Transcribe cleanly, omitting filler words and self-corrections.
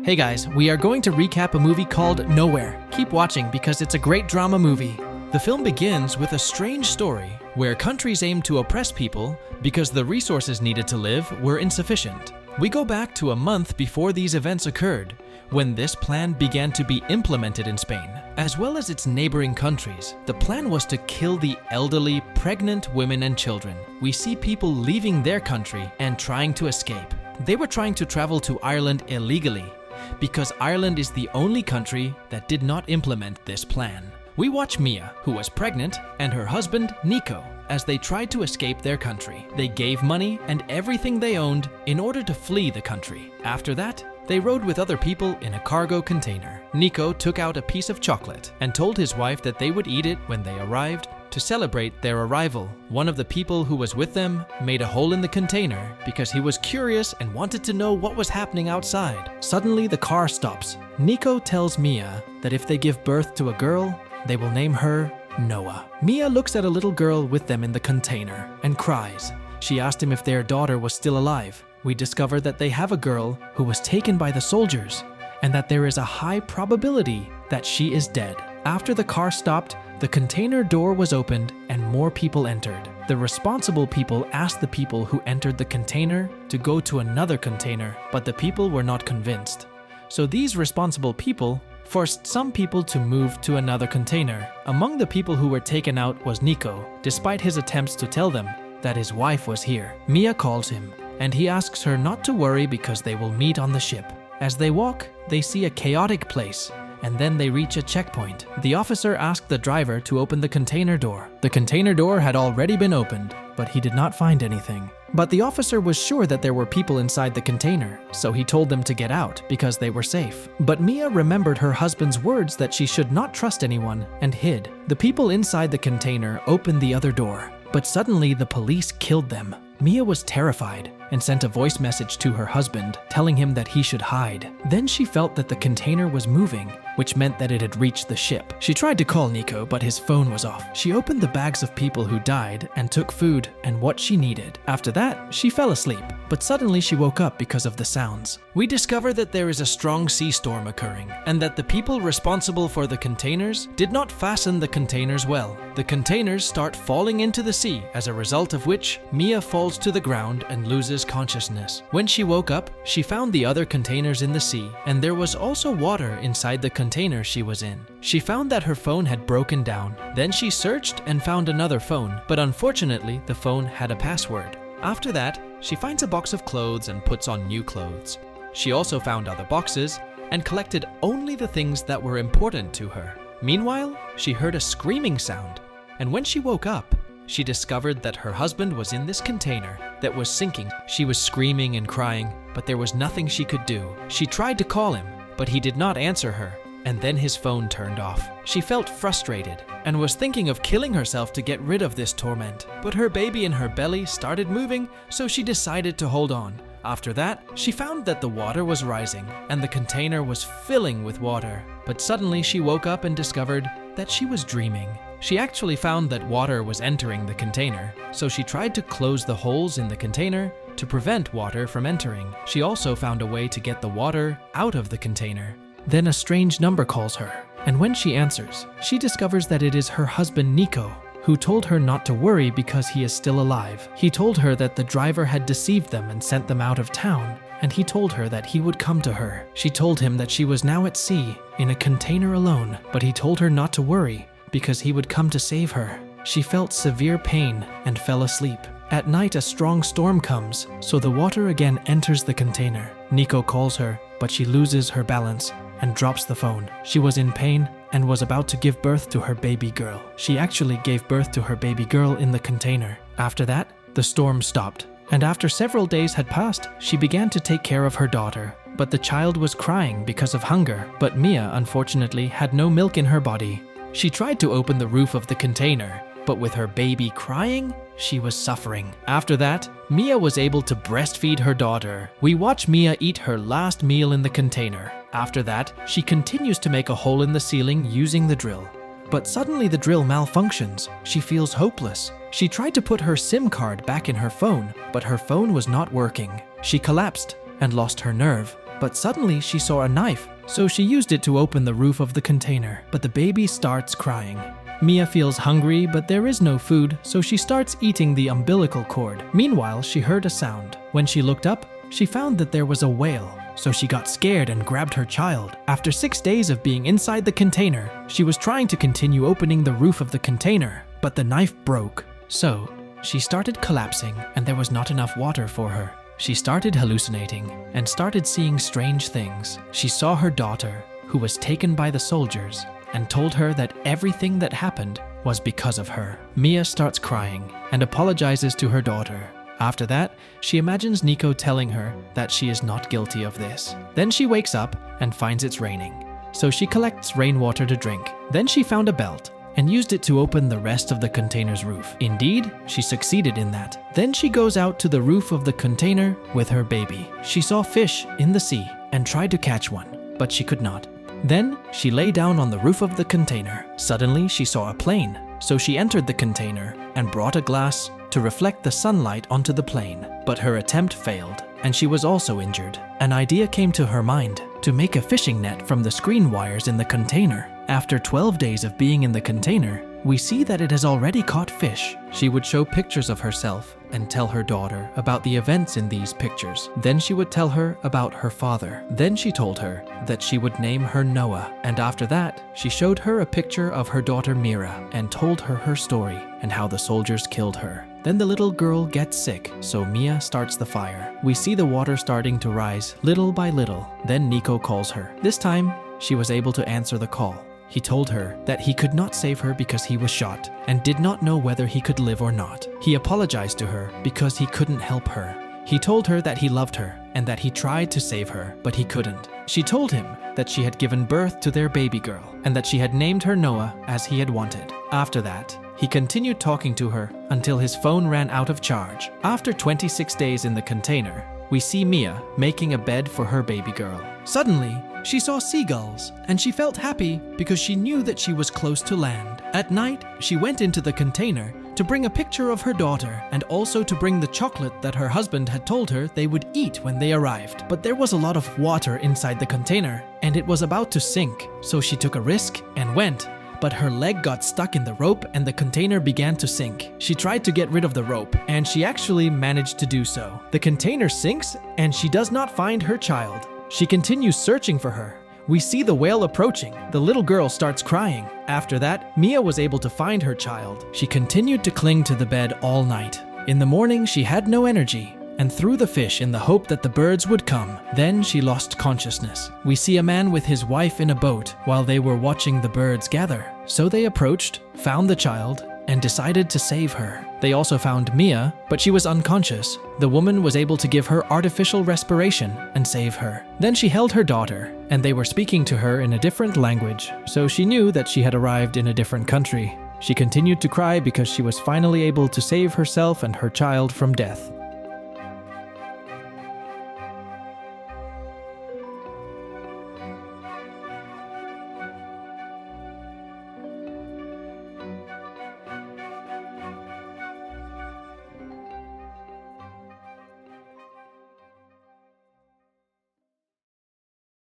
Hey guys, we are going to recap a movie called Nowhere. Keep watching because it's a great drama movie. The film begins with a strange story where countries aim to oppress people because the resources needed to live were insufficient. We go back to a month before these events occurred, when this plan began to be implemented in Spain, as well as its neighboring countries. The plan was to kill the elderly, pregnant women and children. We see people leaving their country and trying to escape. They were trying to travel to Ireland illegally, because Ireland is the only country that did not implement this plan. We watch Mia, who was pregnant, and her husband, Nico, as they tried to escape their country. They gave money and everything they owned in order to flee the country. After that, they rode with other people in a cargo container. Nico took out a piece of chocolate and told his wife that they would eat it when they arrived to celebrate their arrival. One of the people who was with them made a hole in the container because he was curious and wanted to know what was happening outside. Suddenly, the car stops. Nico tells Mia that if they give birth to a girl, they will name her Noah. Mia looks at a little girl with them in the container and cries. She asked him if their daughter was still alive. We discover that they have a girl who was taken by the soldiers and that there is a high probability that she is dead. After the car stopped, the container door was opened and more people entered. The responsible people asked the people who entered the container to go to another container, but the people were not convinced. So these responsible people forced some people to move to another container. Among the people who were taken out was Nico, despite his attempts to tell them that his wife was here. Mia calls him, and he asks her not to worry because they will meet on the ship. As they walk, they see a chaotic place, and then they reach a checkpoint. The officer asked the driver to open the container door. The container door had already been opened, but he did not find anything. But the officer was sure that there were people inside the container, so he told them to get out because they were safe. But Mia remembered her husband's words that she should not trust anyone and hid. The people inside the container opened the other door, but suddenly the police killed them. Mia was terrified and sent a voice message to her husband, telling him that he should hide. Then she felt that the container was moving, which meant that it had reached the ship. She tried to call Nico, but his phone was off. She opened the bags of people who died and took food and what she needed. After that, she fell asleep, but suddenly she woke up because of the sounds. We discover that there is a strong sea storm occurring, and that the people responsible for the containers did not fasten the containers well. The containers start falling into the sea, as a result of which Mia falls to the ground and loses consciousness. When she woke up, she found the other containers in the sea, and there was also water inside the container she was in. She found that her phone had broken down. Then she searched and found another phone, but unfortunately the phone had a password. After that, she finds a box of clothes and puts on new clothes. She also found other boxes and collected only the things that were important to her. Meanwhile, she heard a screaming sound, and when she woke up, she discovered that her husband was in this container that was sinking. She was screaming and crying, but there was nothing she could do. She tried to call him, but he did not answer her, and then his phone turned off. She felt frustrated and was thinking of killing herself to get rid of this torment, but her baby in her belly started moving, so she decided to hold on. After that, she found that the water was rising and the container was filling with water, but suddenly she woke up and discovered that she was dreaming. She actually found that water was entering the container, so she tried to close the holes in the container to prevent water from entering. She also found a way to get the water out of the container. Then a strange number calls her, and when she answers, she discovers that it is her husband Nico, who told her not to worry because he is still alive. He told her that the driver had deceived them and sent them out of town, and he told her that he would come to her. She told him that she was now at sea, in a container alone, but he told her not to worry because he would come to save her. She felt severe pain and fell asleep. At night, a strong storm comes, so the water again enters the container. Nico calls her, but she loses her balance and drops the phone. She was in pain and was about to give birth to her baby girl. She actually gave birth to her baby girl in the container. After that, the storm stopped, and after several days had passed, she began to take care of her daughter. But the child was crying because of hunger, but Mia, unfortunately, had no milk in her body. She tried to open the roof of the container, but with her baby crying, she was suffering. After that, Mia was able to breastfeed her daughter. We watch Mia eat her last meal in the container. After that, she continues to make a hole in the ceiling using the drill. But suddenly the drill malfunctions. She feels hopeless. She tried to put her SIM card back in her phone, but her phone was not working. She collapsed and lost her nerve. but suddenly she saw a knife, so she used it to open the roof of the container, but the baby starts crying. Mia feels hungry, but there is no food, so she starts eating the umbilical cord. Meanwhile, she heard a sound. When she looked up, she found that there was a whale, so she got scared and grabbed her child. After 6 days of being inside the container, she was trying to continue opening the roof of the container, but the knife broke. So, she started collapsing and there was not enough water for her. She started hallucinating and started seeing strange things. She saw her daughter, who was taken by the soldiers, and told her that everything that happened was because of her. Mia starts crying and apologizes to her daughter. After that, she imagines Nico telling her that she is not guilty of this. Then she wakes up and finds it's raining, so she collects rainwater to drink. Then she found a belt and used it to open the rest of the container's roof. Indeed, she succeeded in that. Then she goes out to the roof of the container with her baby. She saw fish in the sea and tried to catch one, but she could not. Then she lay down on the roof of the container. Suddenly, she saw a plane, so she entered the container and brought a glass to reflect the sunlight onto the plane. But her attempt failed, and she was also injured. An idea came to her mind to make a fishing net from the screen wires in the container. After 12 days of being in the container, we see that it has already caught fish. She would show pictures of herself and tell her daughter about the events in these pictures. Then she would tell her about her father. Then she told her that she would name her Noah. And after that, she showed her a picture of her daughter Mira and told her her story and how the soldiers killed her. Then the little girl gets sick, so Mia starts the fire. We see the water starting to rise little by little. Then Nico calls her. This time, she was able to answer the call. He told her that he could not save her because he was shot and did not know whether he could live or not. He apologized to her because he couldn't help her. He told her that he loved her and that he tried to save her, but he couldn't. She told him that she had given birth to their baby girl and that she had named her Noah as he had wanted. After that, he continued talking to her until his phone ran out of charge. After 26 days in the container, we see Mia making a bed for her baby girl. Suddenly, she saw seagulls, and she felt happy because she knew that she was close to land. At night, she went into the container to bring a picture of her daughter and also to bring the chocolate that her husband had told her they would eat when they arrived. But there was a lot of water inside the container, and it was about to sink, so she took a risk and went. But her leg got stuck in the rope and the container began to sink. She tried to get rid of the rope, and she actually managed to do so. The container sinks, and she does not find her child. She continues searching for her. We see the whale approaching. The little girl starts crying. After that, Mia was able to find her child. She continued to cling to the bed all night. In the morning, she had no energy and threw the fish in the hope that the birds would come. Then she lost consciousness. We see a man with his wife in a boat while they were watching the birds gather. So they approached, found the child, and decided to save her. They also found Mia, but she was unconscious. The woman was able to give her artificial respiration and save her. Then she held her daughter, and they were speaking to her in a different language, so she knew that she had arrived in a different country. She continued to cry because she was finally able to save herself and her child from death.